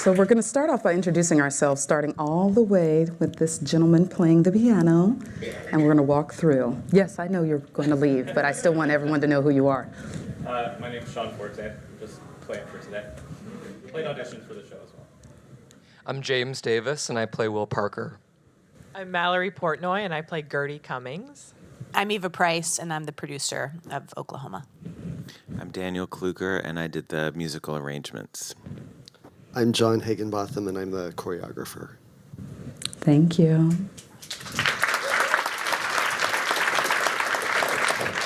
So we're going to start off by introducing ourselves, starting all the way with this gentleman playing the piano, and we're going to walk through. Yes, I know you're going to leave, but I still want everyone to know who you are. My name is Sean Forte. I'm just playing for today. Played auditions for the show as well. I'm James Davis, and I play Will Parker. I'm Mallory Portnoy, and I play Gertie Cummings. I'm Eva Price, and I'm the producer of Oklahoma. I'm Daniel Kluger, and I did the musical arrangements. I'm John Heginbotham, and I'm the choreographer. Thank you.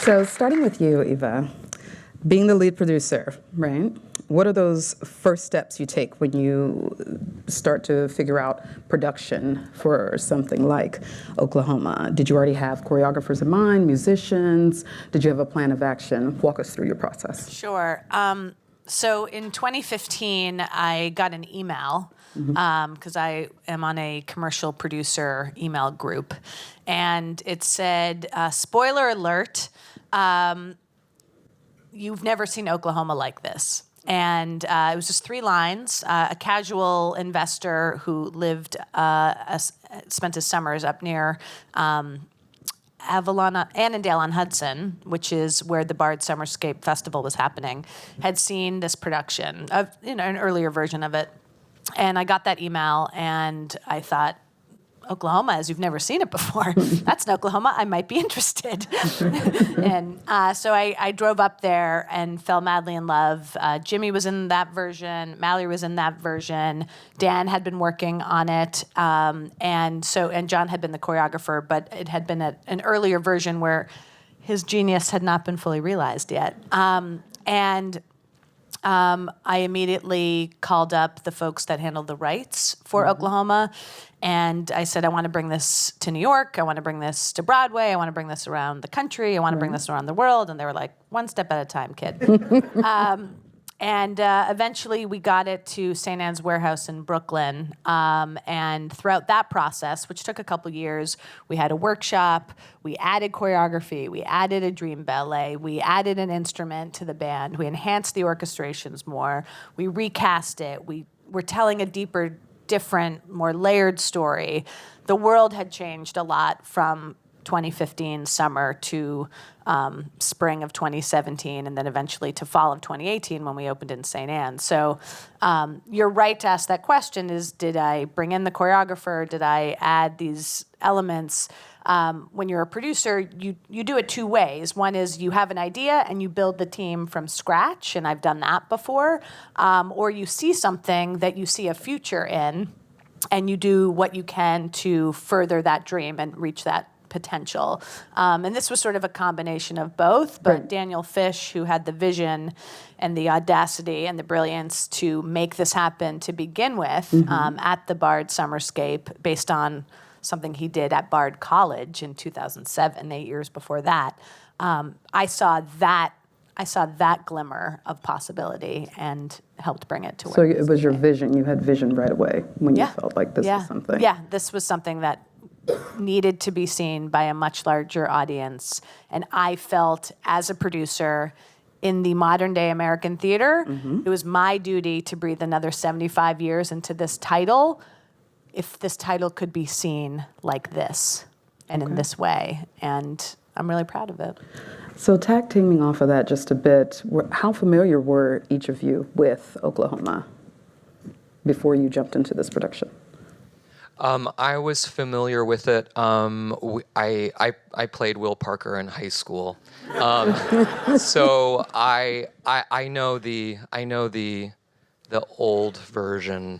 So starting with you, Eva, being the lead producer, right? What are those first steps you take when you start to figure out production for something like Oklahoma? Did you already have choreographers in mind, musicians? Did you have a plan of action? Walk us through your process. Sure. So in 2015, I got an email because I am on a commercial producer email group, and it said, spoiler alert, you've never seen Oklahoma like this. And it was just 3 lines. A casual investor who spent his summers up near Annandale-on-Hudson, which is where the Bard Summerscape Festival was happening, had seen this production of an earlier version of it. And I got that email, and I thought, Oklahoma, as you've never seen it before. That's in Oklahoma. I might be interested. And so I drove up there and fell madly in love. Jimmy was in that version. Mallory was in that version. Dan had been working on it. And John had been the choreographer, but it had been an earlier version where his genius had not been fully realized yet. I immediately called up the folks that handled the rights for Oklahoma, and I said, I want to bring this to New York, I want to bring this to Broadway, I want to bring this around the country, I want to bring this around the world, and they were like, one step at a time, kid. Eventually we got it to St. Anne's Warehouse in Brooklyn. And throughout that process, which took a couple years, we had a workshop, we added choreography, we added a dream ballet, we added an instrument to the band, we enhanced the orchestrations more, we recast it, we were telling a deeper, different, more layered story. The world had changed a lot from 2015 summer to spring of 2017, and then eventually to fall of 2018 when we opened in St. Anne. So you're right to ask that question, is did I bring in the choreographer? Did I add these elements? When you're a producer, you do it 2 ways. One is you have an idea and you build the team from scratch, and I've done that before. Or you see something that you see a future in, and you do what you can to further that dream and reach that potential. And this was sort of a combination of both, but right. Daniel Fish, who had the vision and the audacity and the brilliance to make this happen to begin with at the Bard Summerscape, based on something he did at Bard College in 2007, 8 years before that. I saw that glimmer of possibility and helped bring it to where So it was your vision. You had vision right away when you felt like this was something. Yeah, this was something that needed to be seen by a much larger audience. And I felt, as a producer in the modern day American theater, it was my duty to breathe another 75 years into this title, if this title could be seen like this and in this way. And I'm really proud of it. So tag teaming off of that just a bit, how familiar were each of you with Oklahoma before you jumped into this production? I was familiar with it. I played Will Parker in high school, so I know the old version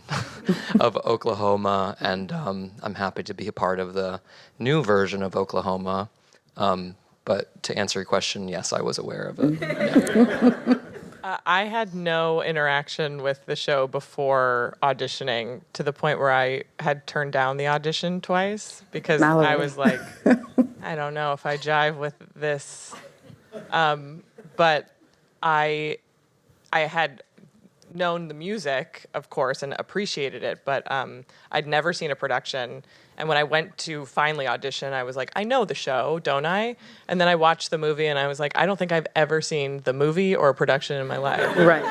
of Oklahoma, and I'm happy to be a part of the new version of Oklahoma. But to answer your question, yes, I was aware of it. Yeah. I had no interaction with the show before auditioning, to the point where I had turned down the audition twice because Mallory. I was like, I don't know if I jive with this. But I had known the music, of course, and appreciated it, but I'd never seen a production. And when I went to finally audition, I was like, I know the show, don't I? And then I watched the movie and I was like, I don't think I've ever seen the movie or a production in my life. Right.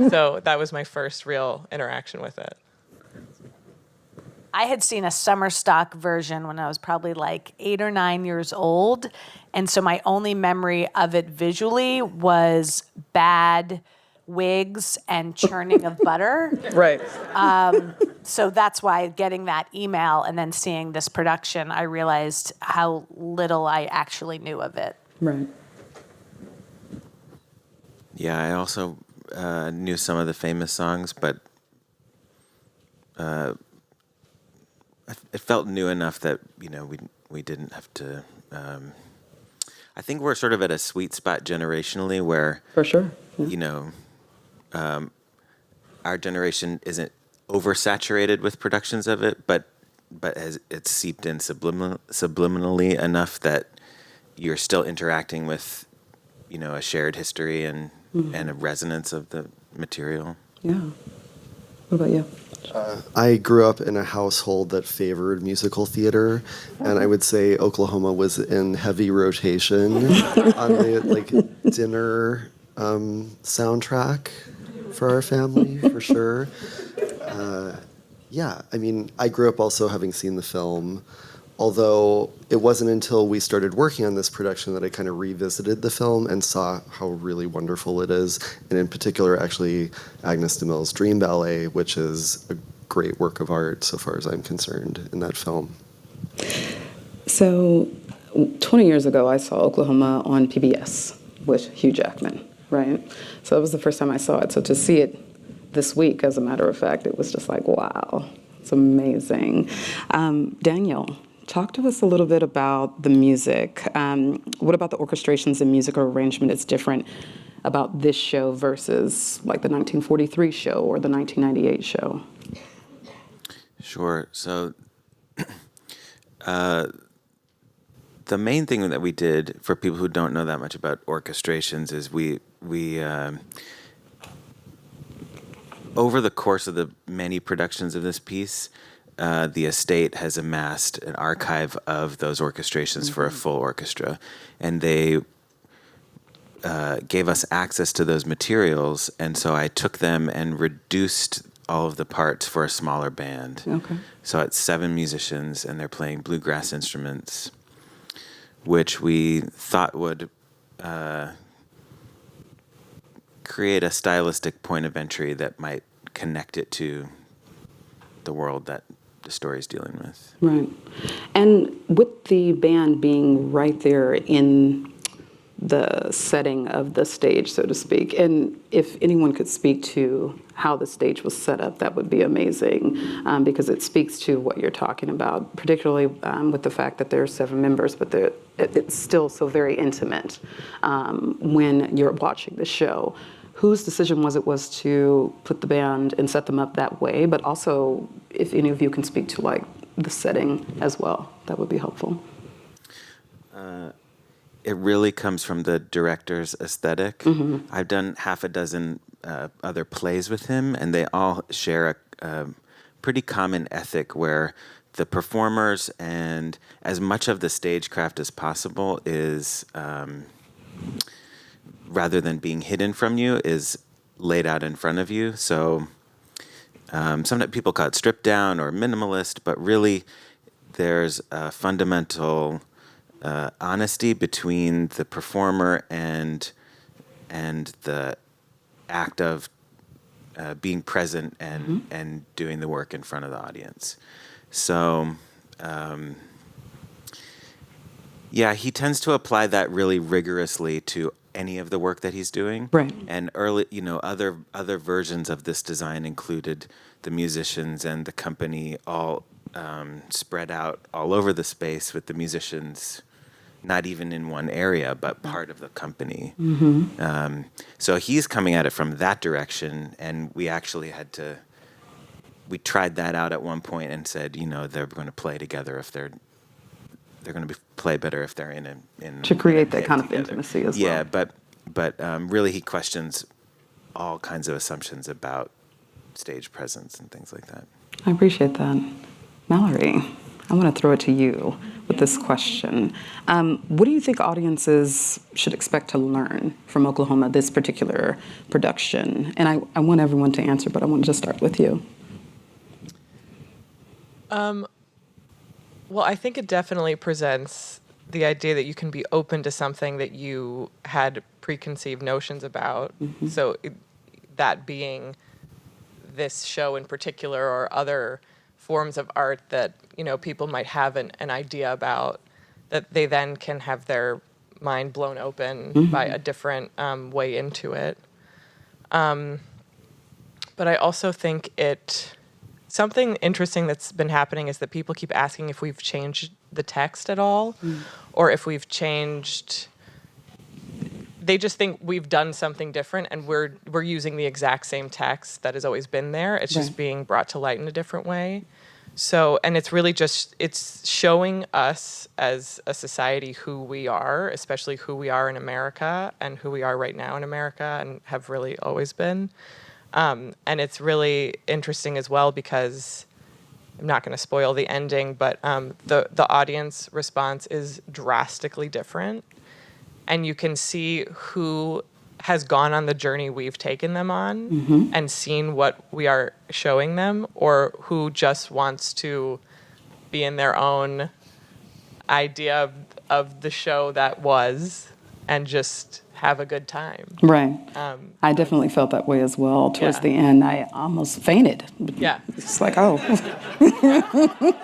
So that was my first real interaction with it. I had seen a summer stock version when I was probably like 8 or 9 years old. And so my only memory of it visually was bad wigs and churning of butter. Right. So that's why getting that email and then seeing this production, I realized how little I actually knew of it. Right. Yeah, I also knew some of the famous songs, but it felt new enough that we didn't have to. I think we're sort of at a sweet spot generationally where For sure. our generation isn't oversaturated with productions of it, but it's seeped in subliminally enough that you're still interacting with a shared history and a resonance of the material. Yeah. What about you? I grew up in a household that favored musical theater, and I would say Oklahoma was in heavy rotation on the dinner soundtrack for our family, for sure. Yeah, I mean, I grew up also having seen the film, although it wasn't until we started working on this production that I kind of revisited the film and saw how really wonderful it is, and in particular, actually, Agnes de Mille's Dream Ballet, which is a great work of art, so far as I'm concerned, in that film. So, 20 years ago, I saw Oklahoma on PBS with Hugh Jackman, right? So that was the first time I saw it. So to see it this week, as a matter of fact, it was just like, wow, it's amazing. Daniel, talk to us a little bit about the music. What about the orchestrations and musical arrangement is different about this show versus like the 1943 show or the 1998 show? Sure. So the main thing that we did, for people who don't know that much about orchestrations, is we over the course of the many productions of this piece, the estate has amassed an archive of those orchestrations for a full orchestra, and they gave us access to those materials, and so I took them and reduced all of the parts for a smaller band. Okay. So it's 7 musicians, and they're playing bluegrass instruments, which we thought would create a stylistic point of entry that might connect it to the world that the story's dealing with. Right. And with the band being right there in the setting of the stage, so to speak, and if anyone could speak to how the stage was set up, that would be amazing, because it speaks to what you're talking about, particularly with the fact that there are 7 members, but it's still so very intimate when you're watching the show. Whose decision was to put the band and set them up that way, but also if any of you can speak to like the setting as well, that would be helpful. It really comes from the director's aesthetic. Mm-hmm. I've done half a dozen other plays with him, and they all share a pretty common ethic where the performers and as much of the stagecraft as possible is, rather than being hidden from you, is laid out in front of you. So sometimes people call it stripped down or minimalist, but really there's a fundamental honesty between the performer and the act of being present and doing the work in front of the audience. So, yeah, he tends to apply that really rigorously to any of the work that he's doing. Right. And early, other versions of this design included the musicians and the company all spread out all over the space, with the musicians not even in one area, but part of the company. Mm-hmm. So he's coming at it from that direction, and we actually we tried that out at one point and said, they're going to play together if they're going to play better if they're in to create that pit kind of together. intimacy as Yeah, well. but really he questions all kinds of assumptions about stage presence and things like that. I appreciate that. Mallory, I want to throw it to you with this question. What do you think audiences should expect to learn from Oklahoma, this particular production? And I want everyone to answer, but I want to just start with you. Well, I think it definitely presents the idea that you can be open to something that you had preconceived notions about. So that being this show in particular, or other forms of art that, you know, people might have an idea about, that they then can have their mind blown open by a different way into it. But I also think something interesting that's been happening is that people keep asking if we've changed the text at all, or if we've changed. They just think we've done something different, and we're using the exact same text that has always been there. It's just being brought to light in a different way. So, and it's really just, it's showing us as a society who we are, especially who we are in America and who we are right now in America and have really always been. And it's really interesting as well because I'm not going to spoil the ending, but the audience response is drastically different. And you can see who has gone on the journey we've taken them on and seen what we are showing them, or who just wants to be in their own idea of the show that was and just have a good time. Right. I definitely felt that way as well. Towards the end, I almost fainted. Yeah. It's like, oh.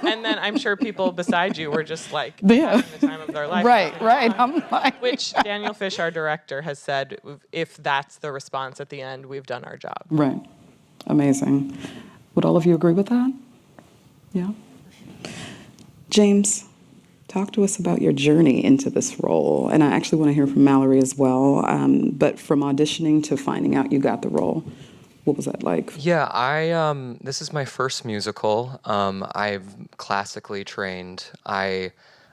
And then I'm sure people beside you were just like Yeah. having the time of their life. Right. I'm like, Which Daniel Fish, our director, has said, if that's the response at the end, we've done our job. right. Amazing. Would all of you agree with that? Yeah. James, talk to us about your journey into this role. And I actually want to hear from Mallory as well. But from auditioning to finding out you got the role, what was that like? Yeah, this is my first musical. I'm classically trained. I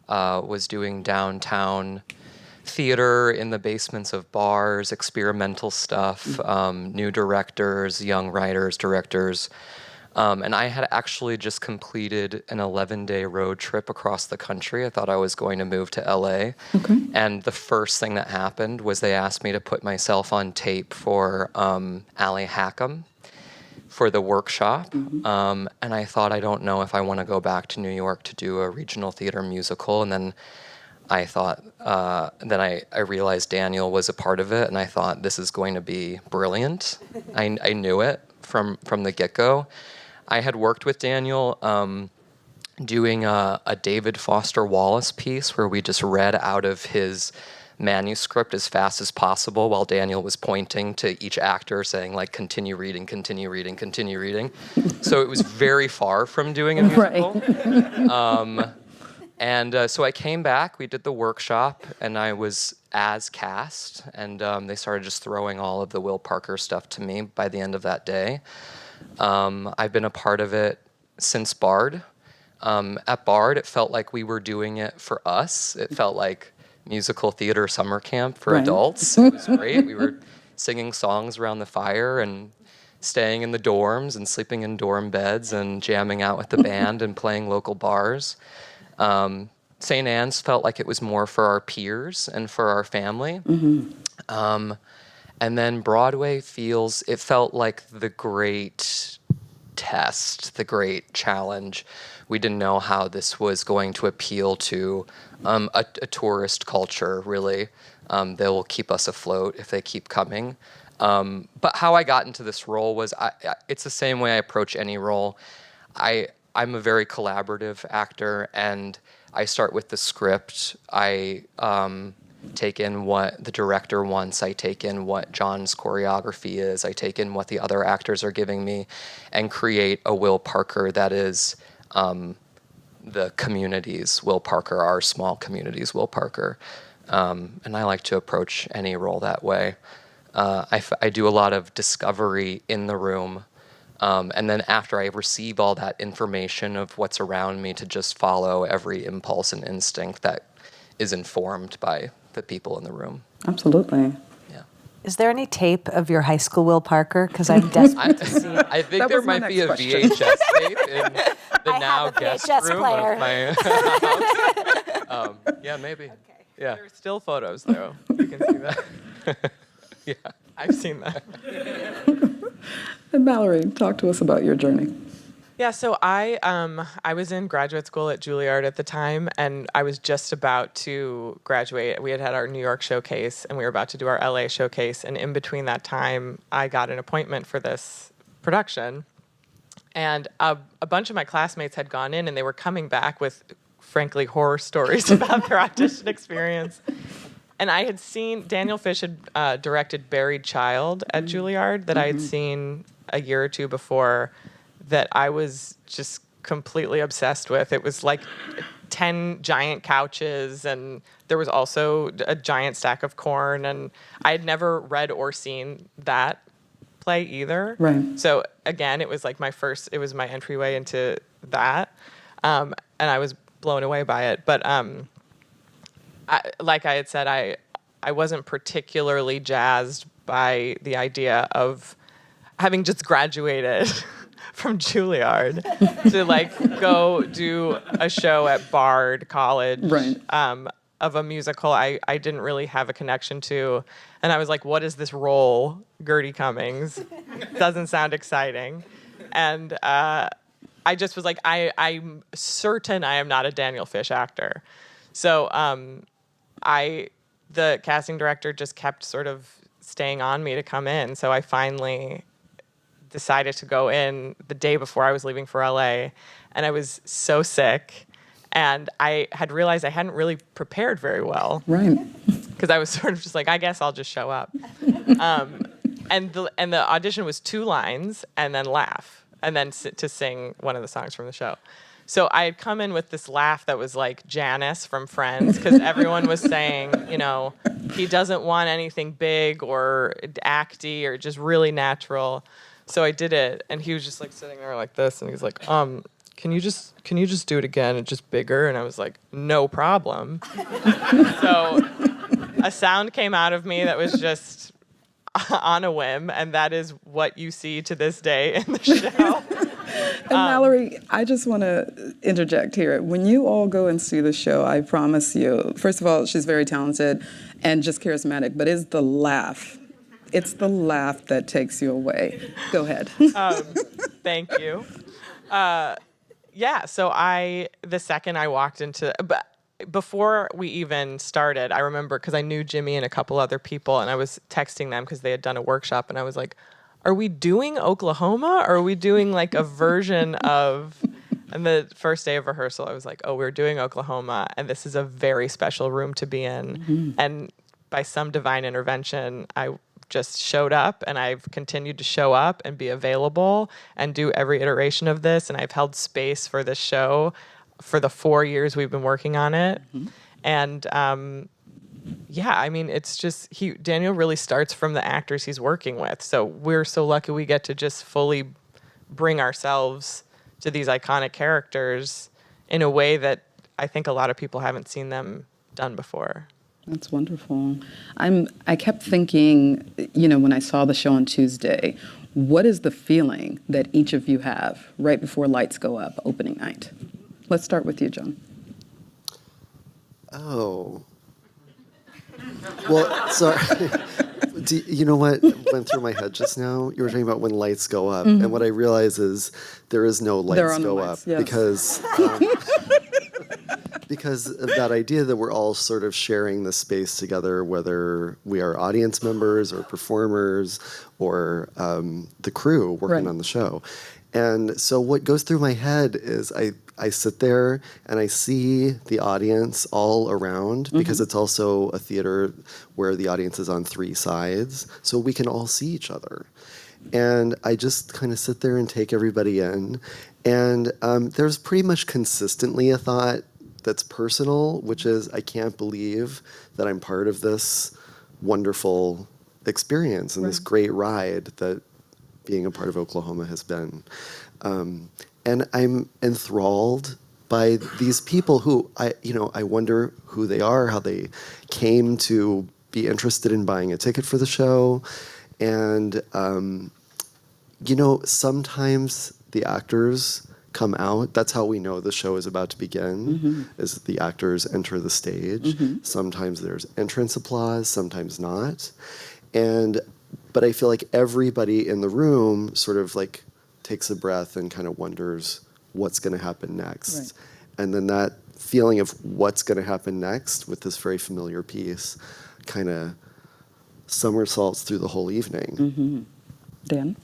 was doing downtown theater in the basements of bars, experimental stuff, new directors, young writers, directors. And I had actually just completed an 11-day road trip across the country. I thought I was going to move to LA. Okay. And the first thing that happened was they asked me to put myself on tape for Allie Hackham for the workshop. And I thought, I don't know if I want to go back to New York to do a regional theater musical. And then I thought, then I realized Daniel was a part of it, and I thought, this is going to be brilliant. I knew it from the get-go. I had worked with Daniel doing a David Foster Wallace piece where we just read out of his manuscript as fast as possible while Daniel was pointing to each actor saying, like, continue reading, continue reading, continue reading. So it was very far from doing a musical. And so I came back, we did the workshop, and I was as cast, and they started just throwing all of the Will Parker stuff to me by the end of that day. I've been a part of it since Bard. At Bard, it felt like we were doing it for us. It felt like musical theater summer camp for adults. It was great. We were singing songs around the fire and staying in the dorms and sleeping in dorm beds and jamming out with the band and playing local bars. St. Anne's felt like it was more for our peers and for our family. And then Broadway felt like the great test, the great challenge. We didn't know how this was going to appeal to a tourist culture, really. They will keep us afloat if they keep coming. But how I got into this role was, it's the same way I approach any role. I'm a very collaborative actor, and I start with the script. I take in what the director wants. I take in what John's choreography is. I take in what the other actors are giving me, and create a Will Parker that is the community's Will Parker, our small community's Will Parker. And I like to approach any role that way. I do a lot of discovery in the room. And then after I receive all that information of what's around me, to just follow every impulse and instinct that is informed by the people in the room. Absolutely. Yeah. Is there any tape of your high school Will Parker? Because I'm desperate to see it. I think That there was my might be a next question. VHS tape the I now have a guest VHS room player. of my house. Yeah, maybe. Yeah. There are still photos, though. You can see that. Yeah. I've seen that. And Mallory, talk to us about your journey. Yeah, so I was in graduate school at Juilliard at the time, and I was just about to graduate. We had our New York showcase, and we were about to do our LA showcase. And in between that time, I got an appointment for this production. And a bunch of my classmates had gone in, and they were coming back with, frankly, horror stories about their audition experience. And I had seen, Daniel Fish had directed Buried Child at Juilliard that I had seen a year or two before, that I was just completely obsessed with. It was like 10 giant couches, and there was also a giant stack of corn, and I had never read or seen that play either. Right. So again, it was like it was my entryway into that, and I was blown away by it. But like I had said, I wasn't particularly jazzed by the idea of having just graduated from Juilliard to like go do a show at Bard College, Right. Of a musical I didn't really have a connection to. And I was like, what is this role, Gertie Cummings? Doesn't sound exciting. And I just was like, I'm certain I am not a Daniel Fish actor. So the casting director just kept sort of staying on me to come in. So I finally decided to go in the day before I was leaving for LA, and I was so sick, and I had realized I hadn't really prepared very well, Right. because I was sort of just like, I guess I'll just show up. And the audition was 2 lines and then laugh, and then to sing one of the songs from the show. So I had come in with this laugh that was like Janice from Friends, because everyone was saying, he doesn't want anything big or acty or just really natural. So I did it, and he was just like sitting there like this, and he's like, can you just do it again and just bigger? And I was like, no problem. So a sound came out of me that was just on a whim, and that is what you see to this day in the show. And Mallory, I just want to interject here. When you all go and see the show, I promise you, first of all, she's very talented and just charismatic, but it's the laugh. It's the laugh that takes you away. Go ahead. Thank you. Yeah, so the second I walked into, but before we even started, I remember, because I knew Jimmy and a couple other people, and I was texting them because they had done a workshop, and I was like, are we doing Oklahoma, or are we doing like a version of, and the first day of rehearsal, I was like, oh, we're doing Oklahoma, and this is a very special room to be in. Mm-hmm. And by some divine intervention, I just showed up, and I've continued to show up and be available and do every iteration of this. And I've held space for this show for the 4 years we've been working on it. Mm-hmm. And yeah, I mean, it's just, Daniel really starts from the actors he's working with. So we're so lucky we get to just fully bring ourselves to these iconic characters in a way that I think a lot of people haven't seen them done before. That's wonderful. I kept thinking, when I saw the show on Tuesday, what is the feeling that each of you have right before lights go up opening night? Let's start with you, John. Oh. Well, sorry. You know what went through my head just now? You were talking about when lights go up. Mm-hmm. And what I realize is there is no lights go up. Yes. Because of that idea that we're all sort of sharing the space together, whether we are audience members or performers or the crew working on the show. And so what goes through my head is I sit there and I see the audience all around, because it's also a theater where the audience is on 3 sides, so we can all see each other. And I just kind of sit there and take everybody in. And there's pretty much consistently a thought that's personal, which is, I can't believe that I'm part of this wonderful experience and this great ride that being a part of Oklahoma has been. And I'm enthralled by these people who I wonder who they are, how they came to be interested in buying a ticket for the show. And, sometimes the actors come out. That's how we know the show is about to begin, is the actors enter the stage. Sometimes there's entrance applause, sometimes not. But I feel like everybody in the room sort of like takes a breath and kind of wonders what's going to happen next. Right. And then that feeling of what's going to happen next with this very familiar piece kind of somersaults through the whole evening. Dan?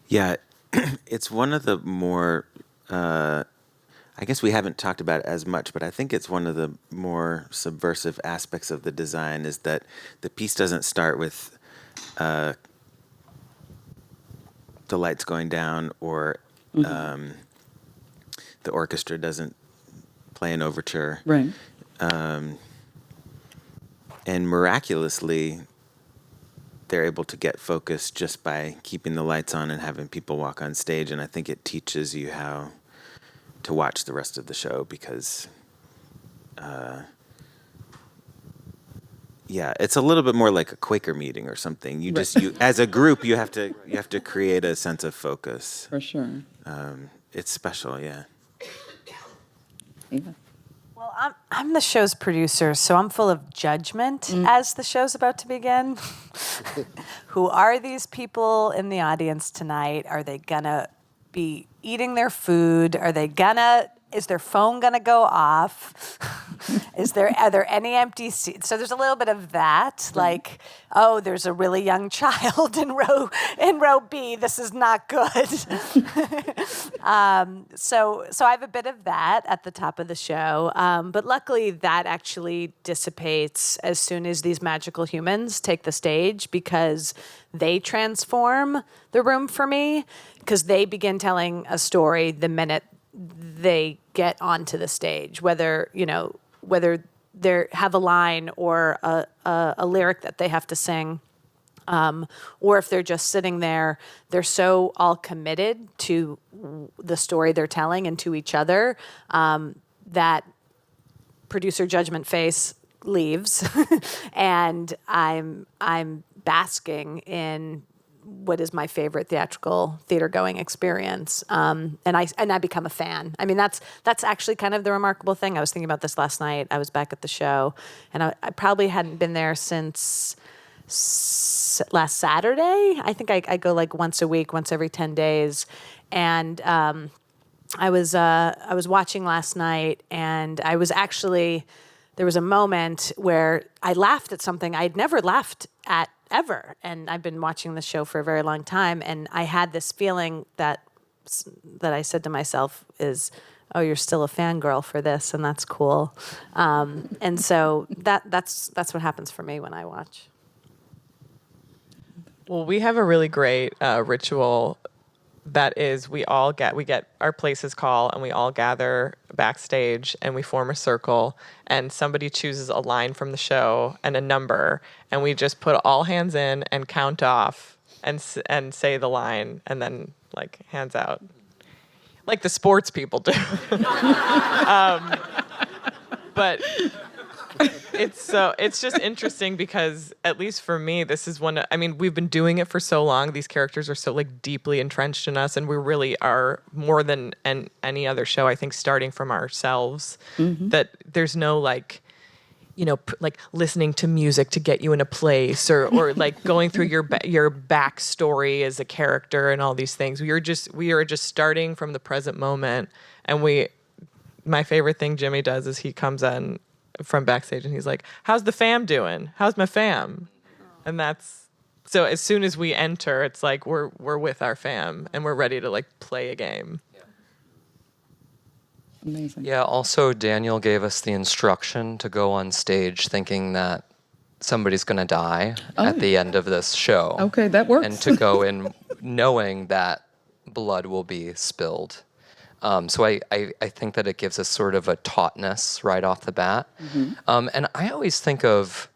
Yeah, it's one of the more, I guess we haven't talked about it as much, but I think it's one of the more subversive aspects of the design is that the piece doesn't start with the lights going down or the orchestra doesn't play an overture. Right. And miraculously, they're able to get focused just by keeping the lights on and having people walk on stage. And I think it teaches you how to watch the rest of the show because, it's a little bit more like a Quaker meeting or something. You just, as a group, you have to create a sense of focus. For sure. It's special, yeah. Eva? Well, I'm the show's producer, so I'm full of judgment as the show's about to begin. Who are these people in the audience tonight? Are they gonna be eating their food? Is their phone gonna go off? Are there any empty seats? So there's a little bit of that, like, oh, there's a really young child in row B. This is not good. So I have a bit of that at the top of the show, but luckily that actually dissipates as soon as these magical humans take the stage because they transform the room for me because they begin telling a story the minute they get onto the stage, whether they have a line or a lyric that they have to sing, or if they're just sitting there, they're so all committed to the story they're telling and to each other that producer judgment face leaves, and I'm basking in what is my favorite theatrical theater going experience, and I become a fan. I mean, that's actually kind of the remarkable thing. I was thinking about this last night. I was back at the show, and I probably hadn't been there since last Saturday. I think I go like once a week, once every 10 days, and I was watching last night, and there was a moment where I laughed at something I'd never laughed at ever. And I've been watching the show for a very long time. And I had this feeling that I said to myself is, oh, you're still a fangirl for this. And that's cool. And so that's what happens for me when I watch. Well, we have a really great ritual that is we get our places call and we all gather backstage and we form a circle and somebody chooses a line from the show and a number and we just put all hands in and count off and say the line and then like hands out like the sports people do. But it's just interesting because at least for me, this is we've been doing it for so long. These characters are so like deeply entrenched in us and we really are more than any other show, I think, starting from ourselves, that there's no like, like listening to music to get you in a place or like going through your backstory as a character and all these things. We are just starting from the present moment. And my favorite thing Jimmy does is he comes in from backstage and he's like, how's the fam doing? How's my fam? And so as soon as we enter, it's like we're with our fam and we're ready to like play a game. Amazing. Yeah, also Daniel gave us the instruction to go on stage thinking that somebody's going to die at the end of this show. Okay, that works. And to go in knowing that blood will be spilled. So I think that it gives us sort of a tautness right off the bat. And I always think of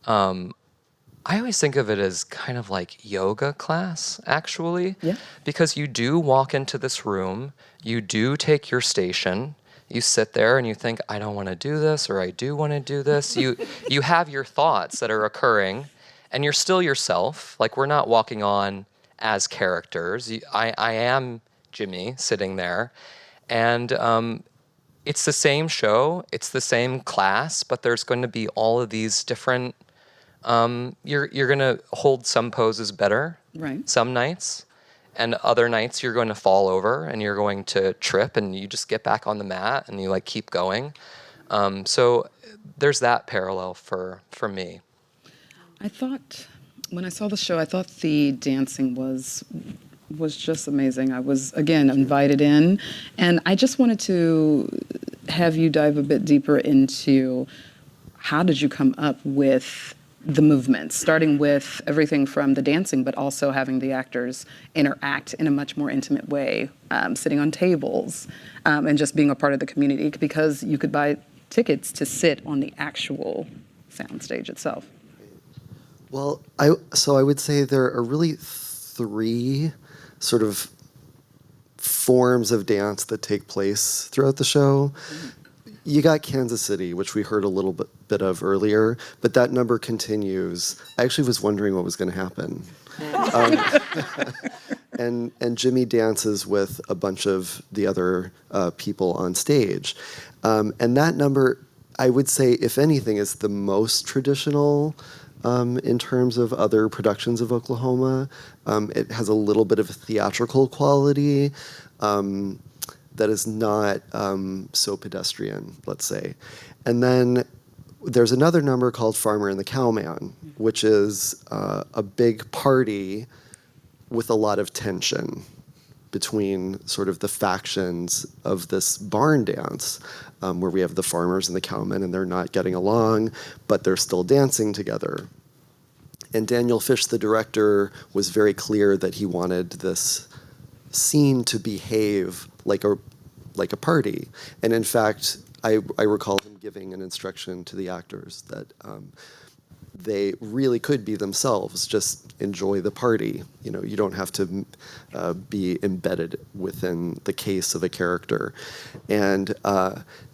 it as kind of like yoga class, actually. Yeah. Because you do walk into this room, you do take your station, you sit there and you think, I don't want to do this, or I do want to do this. You have your thoughts that are occurring, and you're still yourself. Like, we're not walking on as characters. I am Jimmy sitting there. And it's the same show, it's the same class, but there's going to be all of these different, you're going to hold some poses better Right. some nights, and other nights you're going to fall over and you're going to trip, and you just get back on the mat and you like keep going. So there's that parallel for me. I thought, when I saw the show, I thought the dancing was just amazing. I was, again, invited in, and I just wanted to have you dive a bit deeper into how did you come up with the movements, starting with everything from the dancing, but also having the actors interact in a much more intimate way, sitting on tables, and just being a part of the community, because you could buy tickets to sit on the actual soundstage itself. Well, I would say there are really three sort of forms of dance that take place throughout the show. You got Kansas City, which we heard a little bit of earlier, but that number continues. I actually was wondering what was going to happen. And Jimmy dances with a bunch of the other people on stage. And that number, I would say, if anything, is the most traditional in terms of other productions of Oklahoma. It has a little bit of a theatrical quality that is not so pedestrian, let's say. And then there's another number called Farmer and the Cowman, which is a big party with a lot of tension between sort of the factions of this barn dance, where we have the farmers and the cowmen, and they're not getting along, but they're still dancing together. And Daniel Fish, the director, was very clear that he wanted this scene to behave like a party. And in fact, I recall him giving an instruction to the actors that they really could be themselves, just enjoy the party. You know, you don't have to be embedded within the case of a character. And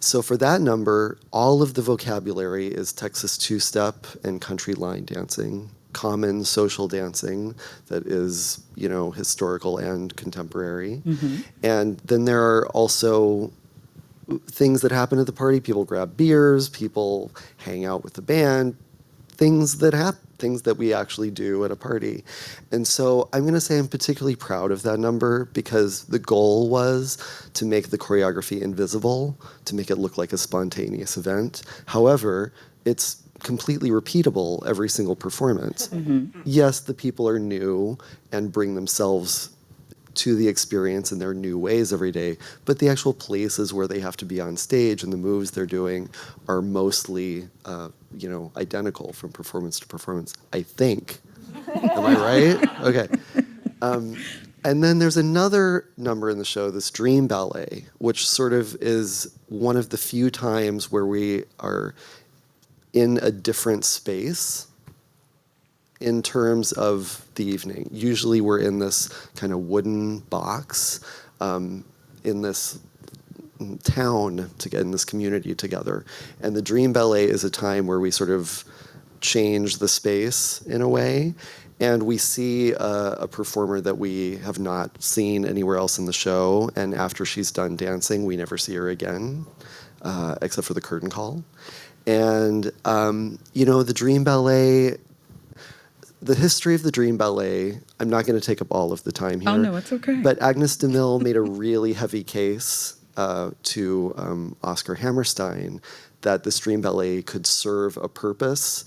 so for that number, all of the vocabulary is Texas two-step and country line dancing, common social dancing that is, you know, historical and contemporary. Mm-hmm. And then there are also things that happen at the party. People grab beers, people hang out with the band, things that we actually do at a party. And so I'm going to say I'm particularly proud of that number because the goal was to make the choreography invisible, to make it look like a spontaneous event. However, it's completely repeatable every single performance. Mm-hmm. Yes, the people are new and bring themselves to the experience in their new ways every day, but the actual places where they have to be on stage and the moves they're doing are mostly, identical from performance to performance, I think. Am I right? Okay. And then there's another number in the show, this Dream Ballet, which sort of is one of the few times where we are in a different space in terms of the evening. Usually we're in this kind of wooden box in this town in this community together. And the Dream Ballet is a time where we sort of change the space in a way. And we see a performer that we have not seen anywhere else in the show. And after she's done dancing, we never see her again, except for the curtain call. And, the Dream Ballet, the history of the Dream Ballet, I'm not going to take up all of the time here. Oh, no, it's okay. But Agnes DeMille made a really heavy case to Oscar Hammerstein that this Dream Ballet could serve a purpose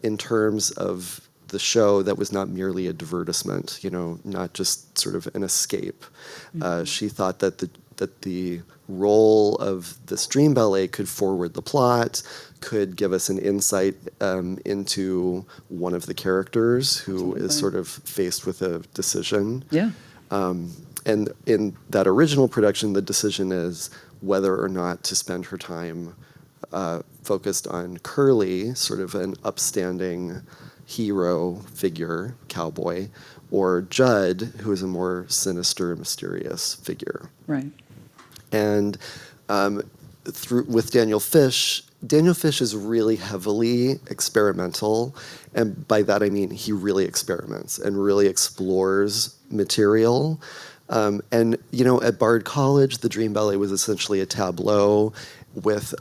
in terms of the show that was not merely a divertisement, not just sort of an escape. Mm-hmm. She thought that the role of this Dream Ballet could forward the plot, could give us an insight into one of the characters who is sort of faced with a decision. Yeah. And in that original production, the decision is whether or not to spend her time focused on Curly, sort of an upstanding hero figure, cowboy, or Judd, who is a more sinister, mysterious figure. Right. And with Daniel Fish is really heavily experimental, and by that I mean he really experiments and really explores material And, you know, at Bard College, the Dream Ballet was essentially a tableau with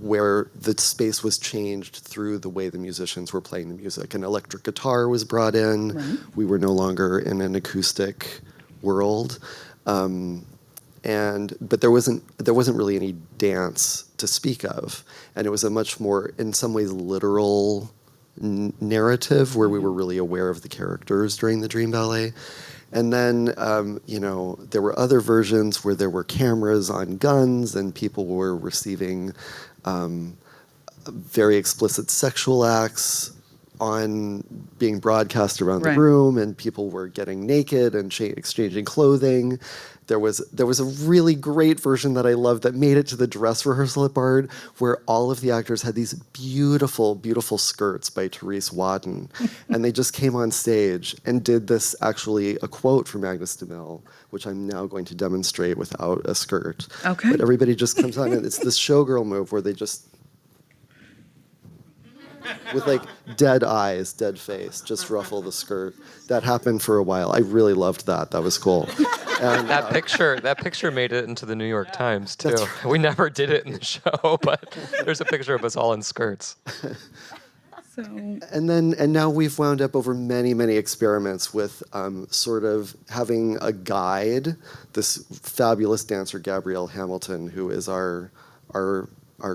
where the space was changed through the way the musicians were playing the music. An electric guitar was brought in. Right. We were no longer in an acoustic world. But there wasn't really any dance to speak of. And it was a much more, in some ways, literal narrative where we were really aware of the characters during the Dream Ballet. And then, you know, there were other versions where there were cameras on guns and people were receiving very explicit sexual acts on being broadcast around the Right. room, and people were getting naked and exchanging clothing. There was a really great version that I loved that made it to the dress rehearsal at Bard, where all of the actors had these beautiful, beautiful skirts by Therese Wadden, and they just came on stage and did this, actually a quote from Agnes de Mille, which I'm now going to demonstrate without a skirt. Okay. But everybody just comes on, and it's this showgirl move where they just, with like dead eyes, dead face, just ruffle the skirt. That happened for a while. I really loved that. That was cool. And, That picture made it into the New York Times too. We never did it in the show, but there's a picture of us all in skirts. So, and now we've wound up over many, many experiments with sort of having a guide. This fabulous dancer, Gabrielle Hamilton, who is our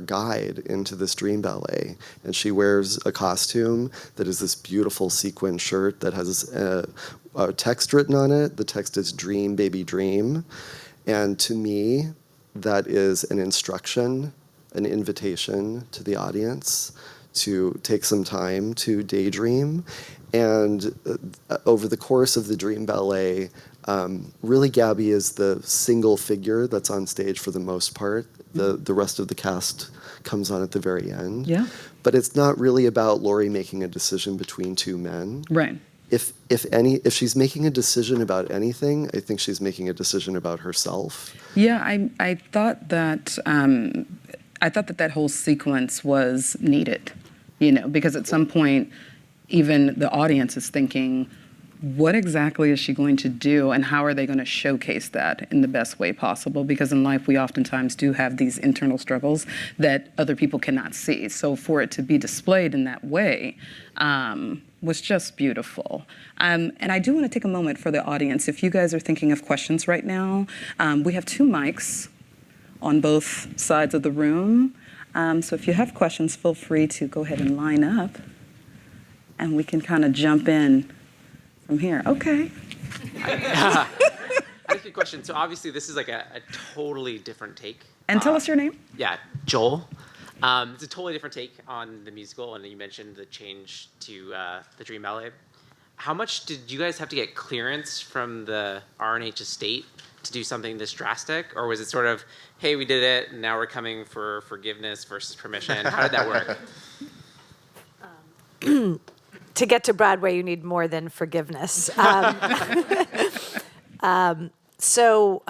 guide into this Dream Ballet, and she wears a costume that is this beautiful sequin shirt that has a text written on it. The text is "Dream, baby, dream," and to me, that is an instruction, an invitation to the audience to take some time to daydream. And over the course of the Dream Ballet, really Gabby is the single figure that's on stage for the most part. The rest of the cast comes on at the very end. Yeah. But it's not really about Laurie making a decision between two men. right. If she's making a decision about anything, I think she's making a decision about herself. Yeah, I thought that that whole sequence was needed, you know, because at some point, even the audience is thinking, what exactly is she going to do, and how are they going to showcase that in the best way possible? Because in life, we oftentimes do have these internal struggles that other people cannot see. So for it to be displayed in that way was just beautiful. And I do want to take a moment for the audience. If you guys are thinking of questions right now, we have 2 mics on both sides of the room. So if you have questions, feel free to go ahead and line up, and we can kind of jump in from here. Okay. I have a good question. So obviously this is like a totally different take. And tell us your name. Yeah, Joel. It's a totally different take on the musical, and you mentioned the change to the Dream Ballet. How much did you guys have to get clearance from the R&H estate to do something this drastic? Or was it sort of, hey, we did it, and now we're coming for forgiveness versus permission? How did that work? To get to Broadway, you need more than forgiveness. So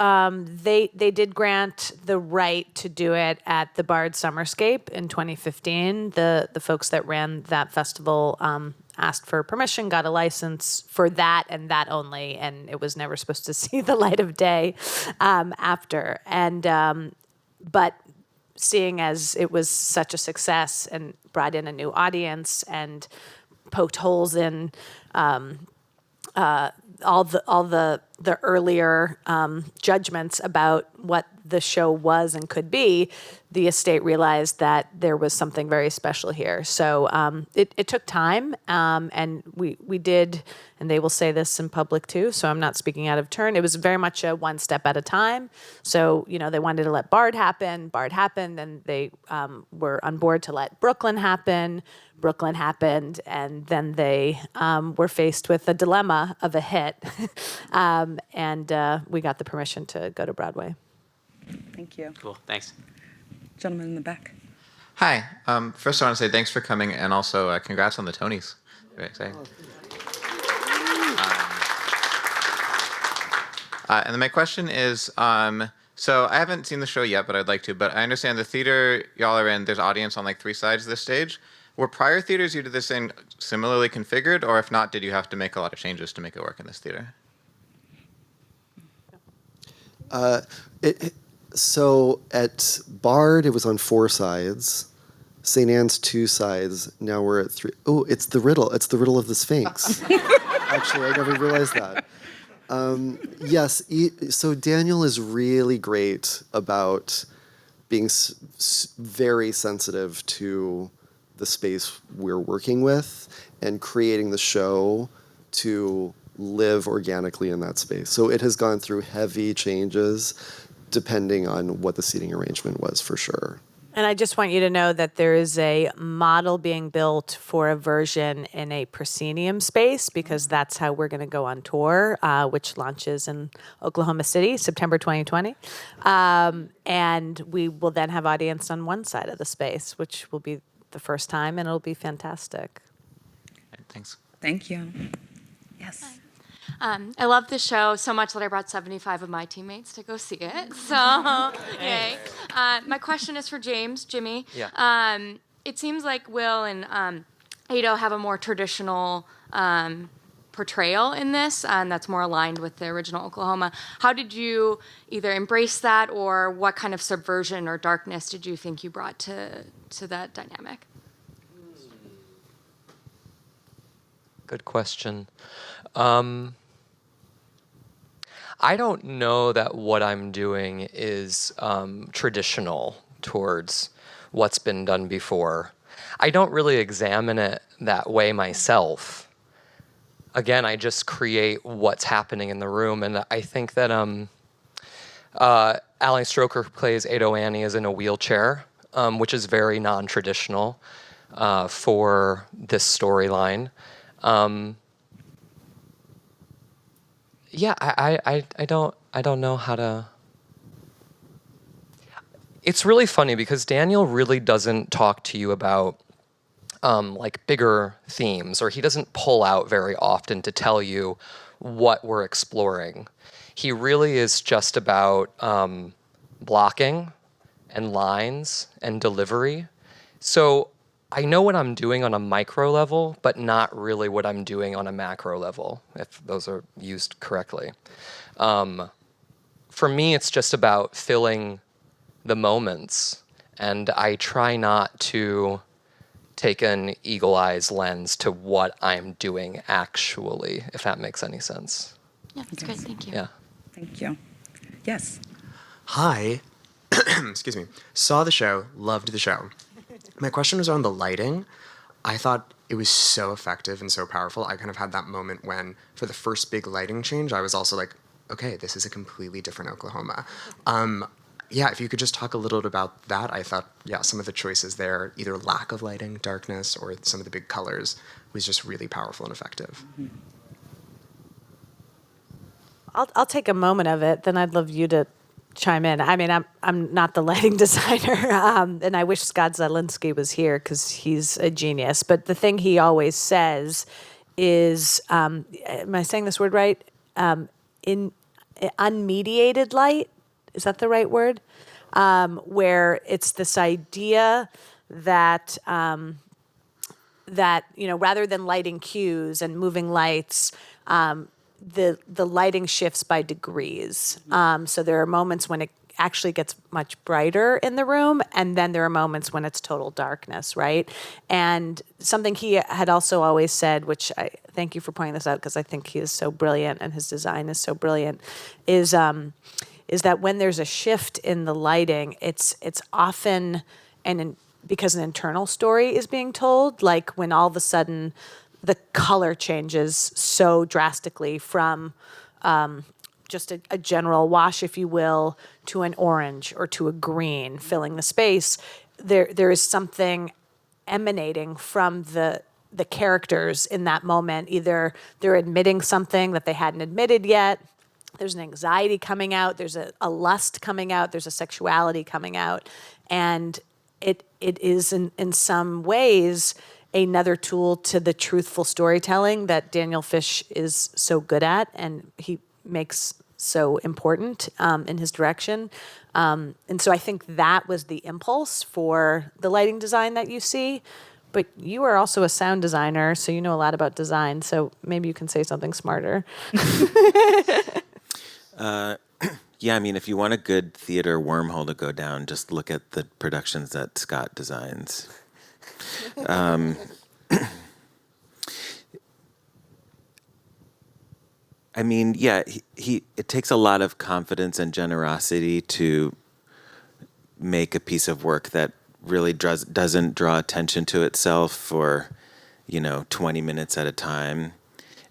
they did grant the right to do it at the Bard Summerscape in 2015. The folks that ran that festival asked for permission, got a license for that and that only, and it was never supposed to see the light of day after. And but seeing as it was such a success and brought in a new audience and poked holes in all the earlier judgments about what the show was and could be, the estate realized that there was something very special here. So it took time, and we did, and they will say this in public too, so I'm not speaking out of turn. It was very much a one step at a time. So, you know, they wanted to let Bard happened, and they were on board to let Brooklyn happen. Brooklyn happened, and then they were faced with a dilemma of a hit, and we got the permission to go to Broadway. Thank you. Cool, thanks. Gentleman in the back. Hi. First, I want to say thanks for coming, and also congrats on the Tonys. Very exciting. And then my question is, so I haven't seen the show yet, but I'd like to. But I understand the theater y'all are in, there's audience on like 3 sides of the stage. Were prior theaters you did this in similarly configured, or if not, did you have to make a lot of changes to make it work in this theater? So at Bard, it was on 4 sides. St. Anne's 2 sides. Now we're at 3. Oh, it's the riddle. It's the riddle of the Sphinx. Actually, I never realized that. Yes. So Daniel is really great about being very sensitive to the space we're working with and creating the show to live organically in that space. So it has gone through heavy changes depending on what the seating arrangement was, for sure. And I just want you to know that there is a model being built for a version in a proscenium space, because that's how we're going to go on tour, which launches in Oklahoma City, September 2020. And we will then have audience on one side of the space, which will be the first time, and it'll be fantastic. Thanks. Thank you. Yes. I love the show so much that I brought 75 of my teammates to go see it. So, yay. My question is for Jimmy. Yeah. It seems like Will and Ado have a more traditional portrayal in this, and that's more aligned with the original Oklahoma. How did you either embrace that, or what kind of subversion or darkness did you think you brought to that dynamic? Good question. I don't know that what I'm doing is traditional towards what's been done before. I don't really examine it that way myself. Again, I just create what's happening in the room, and I think that Alan Stroker, who plays Ado Annie, is in a wheelchair, which is very non-traditional for this storyline. Yeah, I don't know how to. It's really funny because Daniel really doesn't talk to you about like bigger themes, or he doesn't pull out very often to tell you what we're exploring. He really is just about blocking and lines and delivery. So I know what I'm doing on a micro level, but not really what I'm doing on a macro level, if those are used correctly. For me, it's just about filling the moments, and I try not to take an eagle eyes lens to what I'm doing actually, if that makes any sense. Yeah, that's great. Thank you. Yeah. Thank you. Yes. Hi. Excuse me. Saw the show, loved the show. My question was on the lighting. I thought it was so effective and so powerful. I kind of had that moment when, for the first big lighting change, I was also like, okay, this is a completely different Oklahoma. Yeah, if you could just talk a little bit about that. I thought, yeah, some of the choices there, either lack of lighting, darkness, or some of the big colors, was just really powerful and effective. I'll take a moment of it, then I'd love you to chime in. I mean, I'm not the lighting designer, and I wish Scott Zielinski was here because he's a genius. But the thing he always says is, am I saying this word right? In unmediated light, is that the right word? Where it's this idea that that rather than lighting cues and moving lights. The lighting shifts by degrees. So there are moments when it actually gets much brighter in the room, and then there are moments when it's total darkness, right? And something he had also always said, which I thank you for pointing this out because I think he is so brilliant and his design is so brilliant, is that when there's a shift in the lighting, it's often because an internal story is being told, like when all of a sudden the color changes so drastically from just a general wash, if you will, to an orange or to a green filling the space. There is something emanating from the characters in that moment. Either they're admitting something that they hadn't admitted yet, there's an anxiety coming out, there's a lust coming out, there's a sexuality coming out. And it is in some ways another tool to the truthful storytelling that Daniel Fish is so good at and he makes so important in his direction. And so I think that was the impulse for the lighting design that you see. But you are also a sound designer, so you know a lot about design, so maybe you can say something smarter. Yeah, I mean, if you want a good theater wormhole to go down, just look at the productions that Scott designs. I mean, yeah, it takes a lot of confidence and generosity to make a piece of work that really doesn't draw attention to itself for, 20 minutes at a time.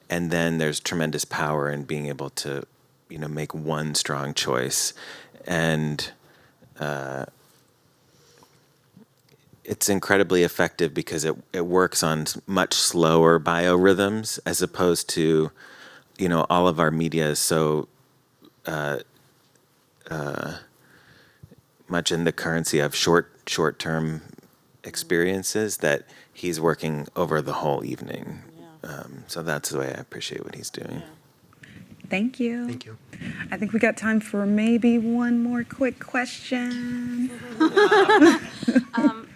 And then there's tremendous power in being able to, make one strong choice. And it's incredibly effective because it works on much slower biorhythms as opposed to, all of our media is so much in the currency of short-term experiences that he's working over the whole evening. So that's the way I appreciate what he's doing. Thank you. Thank you. I think we got time for maybe one more quick question.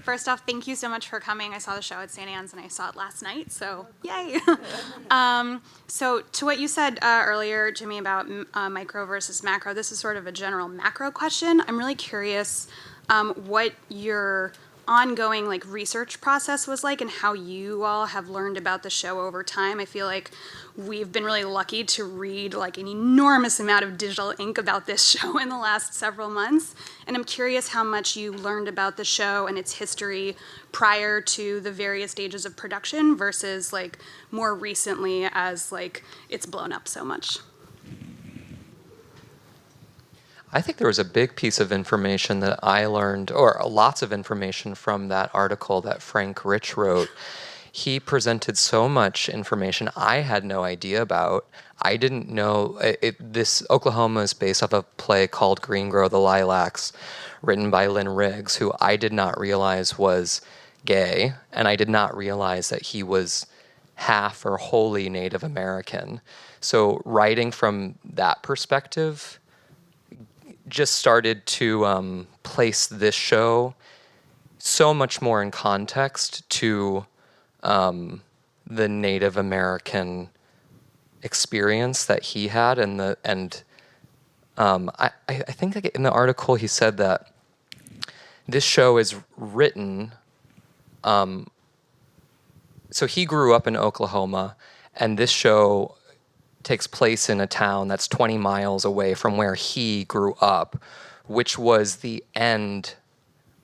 First off, thank you so much for coming. I saw the show at St. Anne's and I saw it last night, so yay. So to what you said earlier, Jimmy, about micro versus macro, this is sort of a general macro question. I'm really curious what your ongoing research process was like and how you all have learned about the show over time. I feel like we've been really lucky to read an enormous amount of digital ink about this show in the last several months, and I'm curious how much you learned about the show and its history prior to the various stages of production versus more recently as it's blown up so much. I think there was a big piece of information that I learned, or lots of information from that article that Frank Rich wrote. He presented so much information I had no idea about. I didn't know, this Oklahoma is based off a play called Green Grow the Lilacs, written by Lynn Riggs, who I did not realize was gay, and I did not realize that he was half or wholly Native American. So writing from that perspective just started to place this show so much more in context to the Native American experience that he had, I think in the article he said that this show is written. So he grew up in Oklahoma, and this show takes place in a town that's 20 miles away from where he grew up, which was the end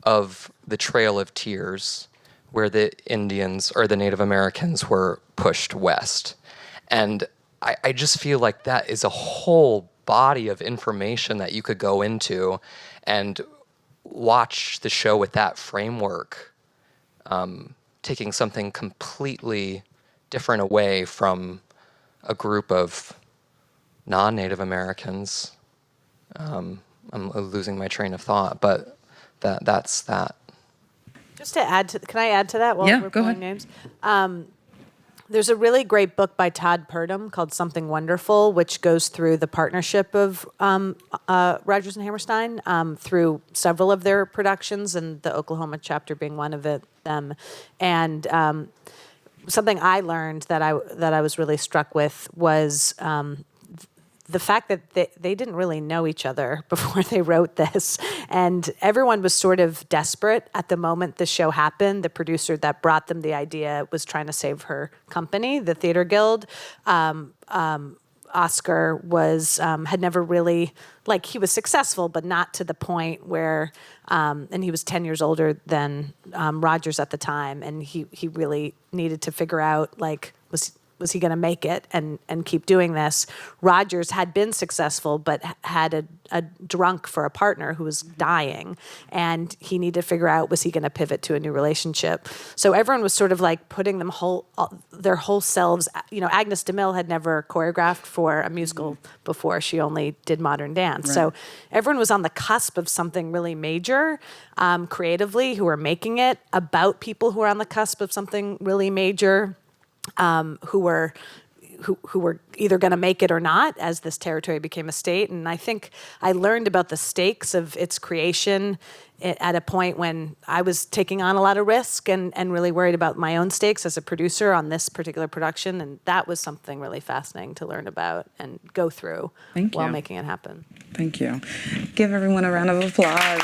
of the Trail of Tears, where the Indians or the Native Americans were pushed west. And I just feel like that is a whole body of information that you could go into and watch the show with that framework, taking something completely different away from a group of non-Native Americans. I'm losing my train of thought, but that's that. Just to add to, can I add to that while Yeah, we're go pulling ahead. names? There's a really great book by Todd Purdom called Something Wonderful, which goes through the partnership of Rodgers and Hammerstein through several of their productions, and the Oklahoma chapter being one of them. And something I learned that I was really struck with was the fact that they didn't really know each other before they wrote this. And everyone was sort of desperate at the moment the show happened. The producer that brought them the idea was trying to save her company, the Theater Guild. Oscar was had never really, he was successful, but not to the point where, and he was 10 years older than Rodgers at the time, and he really needed to figure out, was he going to make it and keep doing this? Rodgers had been successful, but had a drunk for a partner who was dying, and he needed to figure out, was he going to pivot to a new relationship? So everyone was sort of putting them their whole selves. Agnes DeMille had never choreographed for a musical before; she only did modern dance. Right. So everyone was on the cusp of something really major, creatively, who were making it about people who were on the cusp of something really major. Who were who were either going to make it or not as this territory became a state. And I think I learned about the stakes of its creation at a point when I was taking on a lot of risk and really worried about my own stakes as a producer on this particular production. And that was something really fascinating to learn about and go through Thank while you. making it happen. Thank you. Give everyone a round of applause.